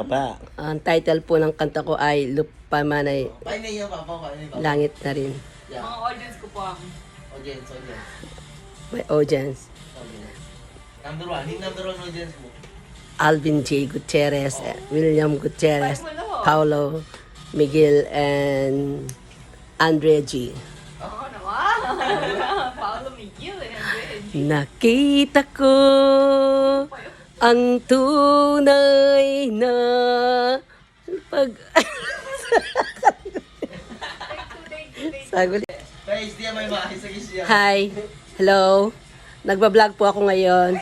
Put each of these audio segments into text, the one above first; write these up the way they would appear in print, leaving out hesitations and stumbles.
Papa. Ang title po ng kanta ko ay Lupaman ay Paano niya, Papa? Paano niya, Papa? Langit na rin. Yeah. Mga audience ko po ako. Audience. May audience. Audience. Number one. Yung number one audience mo. Alvin J. Gutierrez, William Gutierrez, Paulo, Miguel, and Andre G. Oo naman. Paolo Miguel and Reggie. Nakita ko ang tunay na pag... Saguli. Guys, di may makakisagis siya. Hi. Hello. Nagbablog po ako ngayon.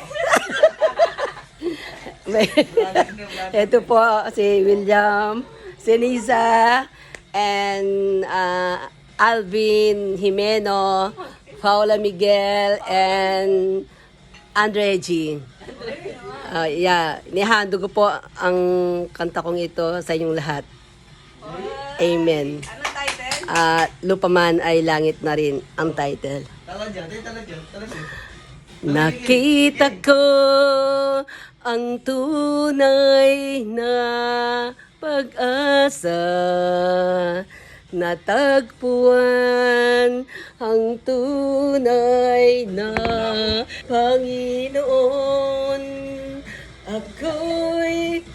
Ito po si William, si Nisa, and Alvin Jimeno, Paula Miguel, and Andre G. Yeah, nihando ko po ang kanta kong ito sa inyong lahat. Amen. Anong title? Lupaman ay langit na rin ang title. Talaga. Nakita ko ang tunay na pag-asa, natagpuan ang tunay na Panginoon. Ako'y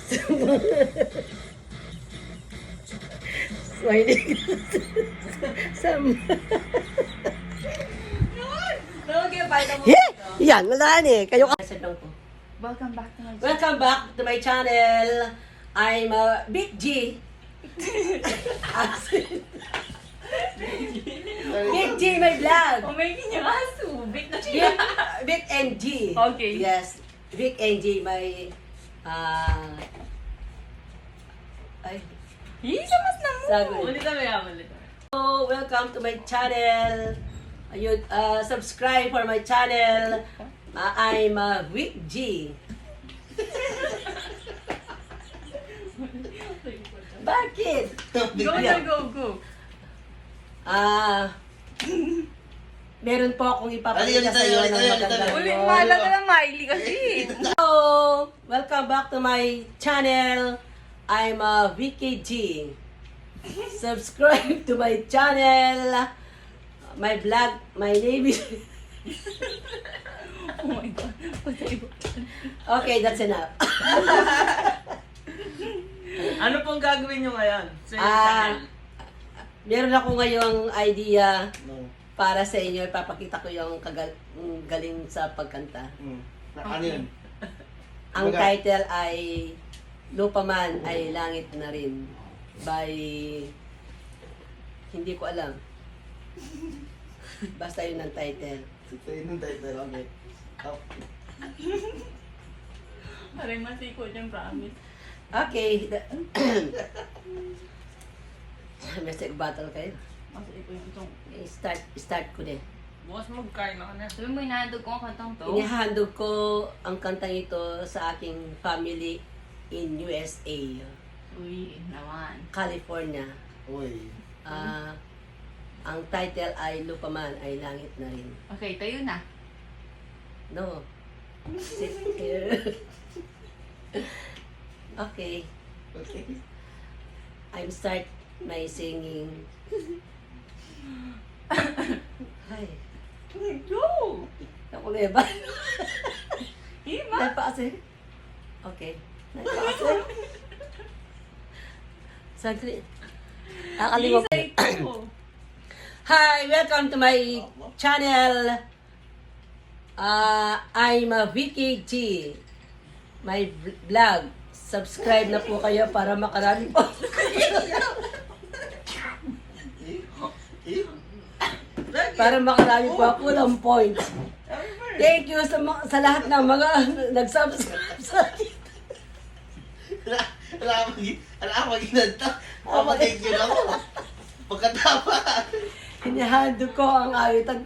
Okay, bye na mo. Yan, wala na eh. Kayo Welcome back to my channel. Welcome back to my channel. I'm Big G. Big G, my vlog. Oh, may kinyaso. Big na siya. Big and G. Okay. Yes, Big and G, my... ay, Isa mas na mo. Sabi. Ulit na ulit. so, welcome to my channel. Ayun, subscribe for my channel. I'm Big G. Bakit? Go. Meron po akong ipapakita sa iyo ng magandang Ulit yun. wala ka lang, Miley, kasi. Hello! Welcome back to my channel. I'm Vicky G. Subscribe to my channel. My vlog, my name is... Oh my God. Okay, that's enough. Ano pong gagawin nyo ngayon sa inyong Ah, channel? meron ako ngayong idea No. para sa inyo. Ipapakita ko yung galing sa pagkanta. Ano yun? Ang title ay Lupaman ay langit na rin by hindi ko alam. Basta yun ang title. Ito yun yung title. Okay. Oh. Aray, masiko niyang promise. Okay. May battle kayo. Masiko yung itong. Okay, start ko din. Bukas magkain na ka na. Sabi mo, inahandog ko ang kantang to. Inihandog ko ang kantang ito sa aking family in USA, Uy, naman. California. Uy. Ang title ay Lupaman ay langit na rin. Okay, tayo na. No. Sit here. Okay. Okay. I'm start my singing. Hi. Go! Ako leba. Ima! Nagpaase. Okay. Nagpaase. Saglit. Nakalimutan. Isa ito. Hi, welcome to my channel. I'm Vicky G. My vlog. Subscribe na po kayo para makarami po. Para makarami po ako ng points. Thank you sa lahat ng mga nag-subscribe sa akin. Wala ka mag-inanta. Pamatay yun ako. Pagkatapa. Hinahando ko ang awitin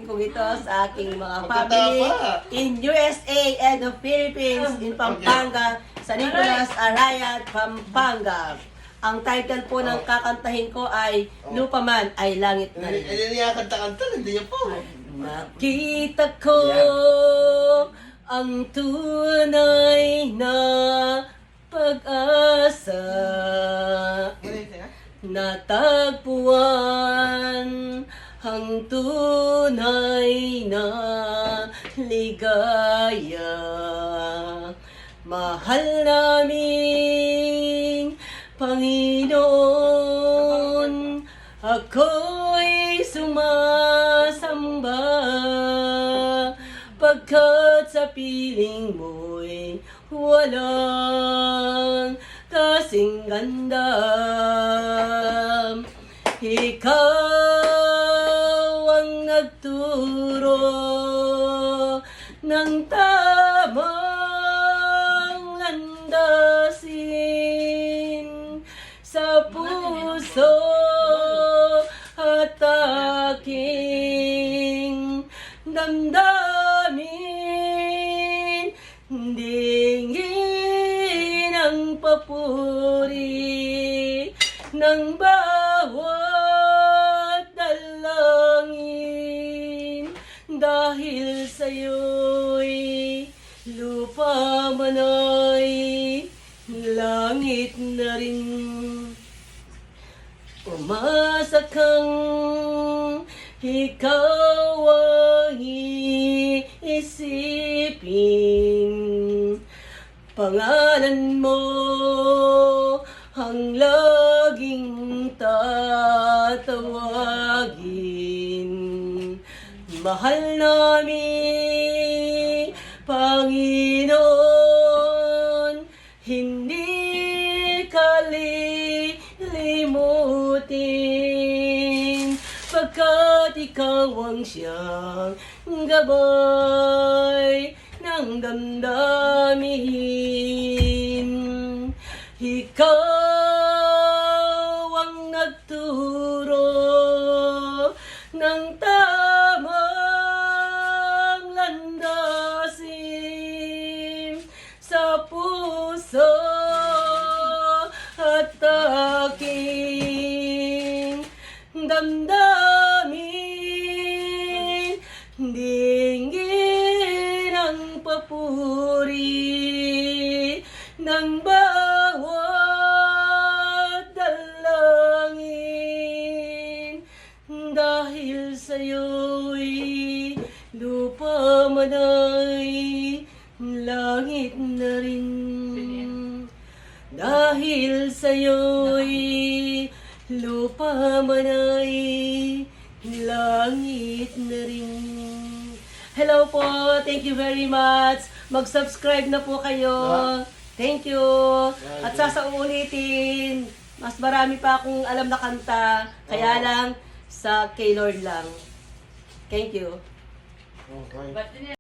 kong ito sa aking mga family in USA and the Philippines, in Pampanga, sa Nicolas Arayat, Pampanga. Ang title po ng kakantahin ko ay Lupaman ay langit na rin. Hindi niya kanta-kanta, hindi niya po. Nakita ko ang tunay na pag-asa natagpuan ang tunay na ligaya. Mahal namin Panginoon, ako'y sumasamba pagkat sa piling mo'y walang kasing ganda. Ikaw ang nagturo ng tamang landasin sa puso at aking damdamin. Dingin ang papuri ng bawat dalangin. Dahil sa'yo'y lupa man ay langit na rin. Umasa kang ikaw ang iisipin, pangalan mo ang laging tatawagin. Mahal namin Panginoon, hindi kalilimutin, pagkat ikaw ang siyang gabay ng damdamin. Ikaw ang nagturo ng tamang landasin sa puso at aking damdamin. Dinggin ang papuri ng bawat dalangin. Dahil sa'yo'y lupa man ay langit na rin. Dahil sa'yo'y lupa man ay langit na rin. Hello po, thank you very much. Mag-subscribe na po kayo. Thank you. At sasaulitin, mas marami pa akong alam na kanta, kaya lang sa kay Lord lang. Thank you. Okay. Ba't